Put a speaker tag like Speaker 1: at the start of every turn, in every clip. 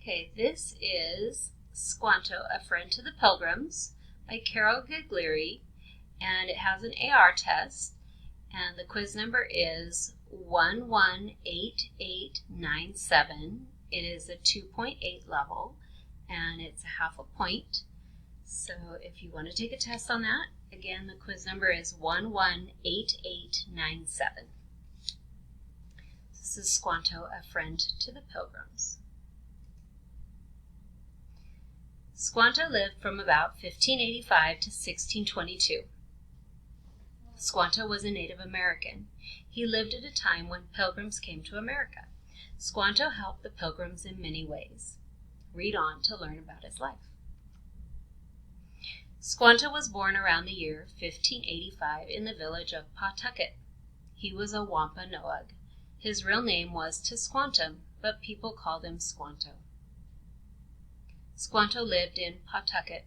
Speaker 1: Okay, this is Squanto, A Friend to the Pilgrims by Ghiglieri, and it has an AR test, and the quiz number is 118897. It is a 2.8 level, and it's a half a point. So if you want to take a test on that, again, the quiz number is 118897. This is Squanto, A Friend to the Pilgrims. Squanto lived from about 1585 to 1622. Squanto was a Native American. He lived at a time when pilgrims came to America. Squanto helped the pilgrims in many ways. Read on to learn about his life. Squanto was born around the year 1585 in the village of Pawtucket. He was a Wampanoag. His real name was Squanto, but people called him Squanto. Squanto lived in Pawtucket.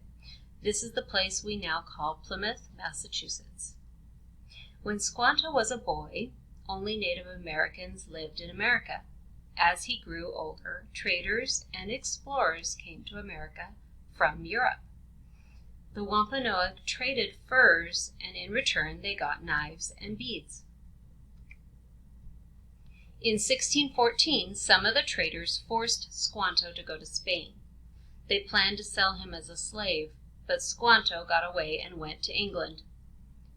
Speaker 1: This is the place we now call Plymouth, Massachusetts. When Squanto was a boy, only Native Americans lived in America. As he grew older, traders and explorers came to America from Europe. The Wampanoag traded furs, and in return they got knives and beads. In 1614, some of the traders forced Squanto to go to Spain. They planned to sell him as a slave, but Squanto got away and went to England.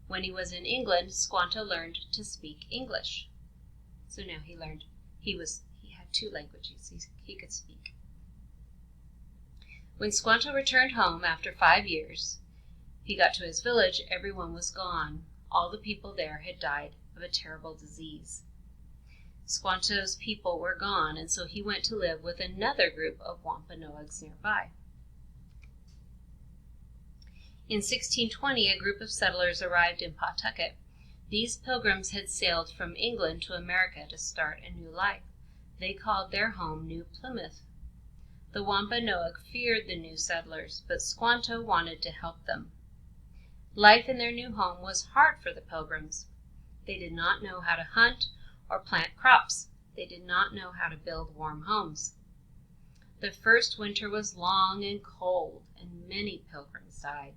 Speaker 1: When he was in England, Squanto learned to speak English. So now he had two languages he could speak. When Squanto returned home after 5 years, he got to his village. Everyone was gone. All the people there had died of a terrible disease. Squanto's people were gone, and so he went to live with another group of Wampanoags nearby. In 1620, a group of settlers arrived in Pawtucket. These pilgrims had sailed from England to America to start a new life. They called their home New Plymouth. The Wampanoag feared the new settlers, but Squanto wanted to help them. Life in their new home was hard for the pilgrims. They did not know how to hunt or plant crops. They did not know how to build warm homes. The first winter was long and cold, and many pilgrims died.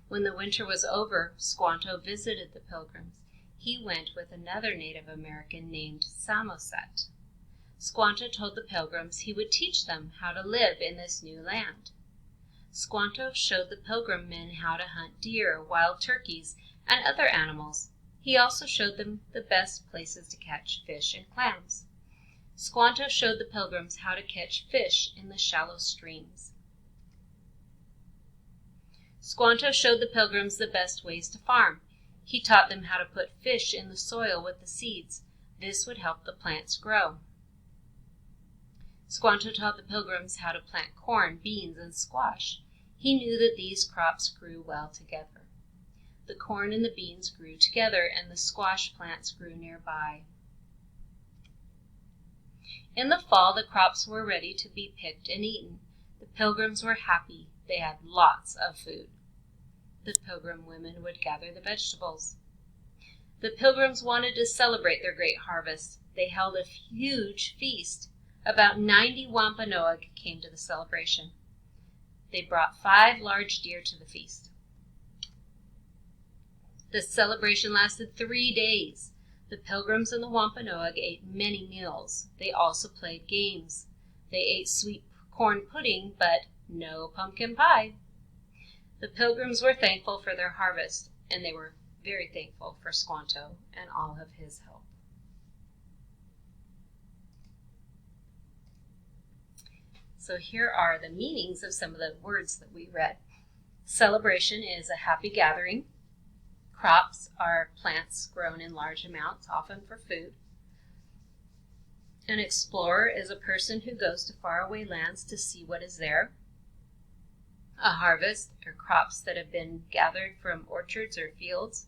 Speaker 1: When the winter was over, Squanto visited the pilgrims. He went with another Native American named Samoset. Squanto told the pilgrims he would teach them how to live in this new land. Squanto showed the pilgrim men how to hunt deer, wild turkeys, and other animals. He also showed them the best places to catch fish and clams. Squanto showed the pilgrims how to catch fish in the shallow streams. Squanto showed the pilgrims the best ways to farm. He taught them how to put fish in the soil with the seeds. This would help the plants grow. Squanto taught the pilgrims how to plant corn, beans, and squash. He knew that these crops grew well together. The corn and the beans grew together, and the squash plants grew nearby. In the fall, the crops were ready to be picked and eaten. The pilgrims were happy. They had lots of food. The pilgrim women would gather the vegetables. The pilgrims wanted to celebrate their great harvest. They held a huge feast. About 90 Wampanoag came to the celebration. They brought 5 large deer to the feast. The celebration lasted 3 days. The pilgrims and the Wampanoag ate many meals. They also played games. They ate sweet corn pudding, but no pumpkin pie. The pilgrims were thankful for their harvest, and they were very thankful for Squanto and all of his help. So here are the meanings of some of the words that we read. Celebration is a happy gathering. Crops are plants grown in large amounts, often for food. An explorer is a person who goes to faraway lands to see what is there. A harvest are crops that have been gathered from orchards or fields.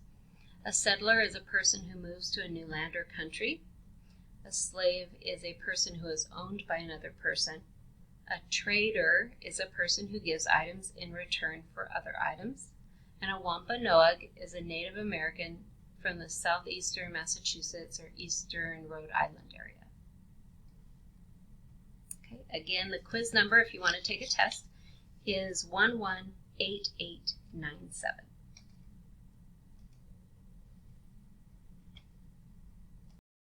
Speaker 1: A settler is a person who moves to a new land or country. A slave is a person who is owned by another person. A trader is a person who gives items in return for other items. And a Wampanoag is a Native American from the southeastern Massachusetts or eastern Rhode Island area. Again, the quiz number, if you want to take a test, is 118897.